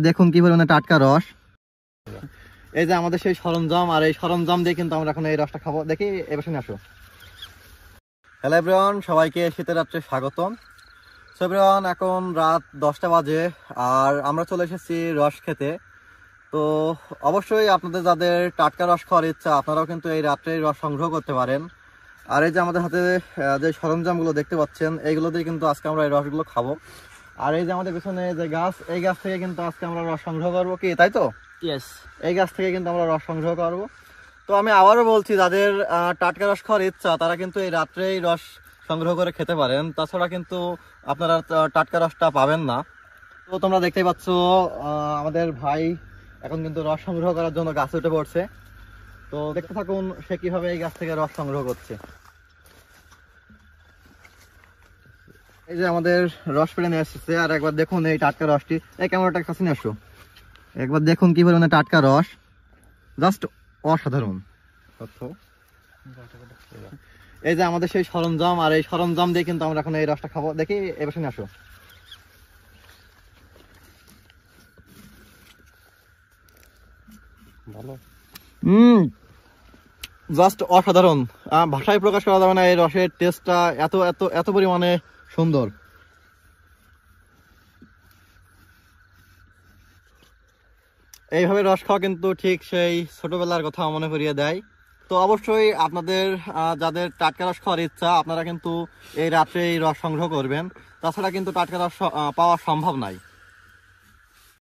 দেখুন কি পরিমাণে টাটকা রস। এই যে আমাদের সেই সরঞ্জাম, আর এই সরঞ্জাম দিয়ে কিন্তু আমরা এখন এই রসটা খাবো। দেখি এবার শুনে আসো। হ্যালো এভরিওয়ান, সবাইকে শীতের রাত্রে স্বাগতম। সো এভরিওয়ান, এখন রাত 10টা বাজে আর আমরা চলে এসেছি রস খেতে। তো অবশ্যই আপনাদের যাদের টাটকা রস খাওয়ার ইচ্ছা, আপনারাও কিন্তু এই রাত্রে রস সংগ্রহ করতে পারেন। আর এই যে আমাদের হাতে যে সরঞ্জামগুলো দেখতে পাচ্ছেন, এইগুলো দিয়ে কিন্তু আজকে আমরা এই রসগুলো খাবো। আর এই যে আমাদের পিছনে যে গাছ, এই গাছ থেকে কিন্তু আজকে আমরা রস সংগ্রহ করবো, কি তাই তো? ইয়েস, এই গাছ থেকে কিন্তু আমরা রস সংগ্রহ করবো। তো আমি আবারও বলছি, যাদের টাটকা রস খাওয়ার ইচ্ছা তারা কিন্তু এই রাত্রেই রস সংগ্রহ করে খেতে পারেন, তাছাড়া কিন্তু আপনারা টাটকা রসটা পাবেন না। তো তোমরা দেখতেই পাচ্ছ আমাদের ভাই এখন কিন্তু রস সংগ্রহ করার জন্য গাছে উঠে পড়ছে। তো দেখতে থাকুন সে কিভাবে এই গাছ থেকে রস সংগ্রহ করছে। এই যে আমাদের রস পেড়ে নিয়ে আসছে, আর একবার দেখুন এই টাটকা রসটি। এই ক্যামেরাটার কাছে নিয়ে আসো, একবার দেখুন কি পরিমাণে টাটকা রস, জাস্ট অসাধারণ। এই যে আমাদের সেই সরঞ্জাম, আর এই সরঞ্জাম দিয়ে কিন্তু আমরা এখন এই রসটা খাবো। দেখি এবার শুনে আসো। জাস্ট অসাধারণ, ভাষায় প্রকাশ করা যাবে না। এই রসের টেস্টটা এত এত এত পরিমাণে সুন্দর। এইভাবে রস খাওয়া কিন্তু ঠিক সেই ছোটবেলার কথা মনে করিয়ে দেয়। তো অবশ্যই আপনাদের যাদের টাটকা রস খাওয়ার ইচ্ছা, আপনারা কিন্তু এই রাত্রে এই রস সংগ্রহ করবেন, তাছাড়া কিন্তু টাটকা রস পাওয়া সম্ভব নয়।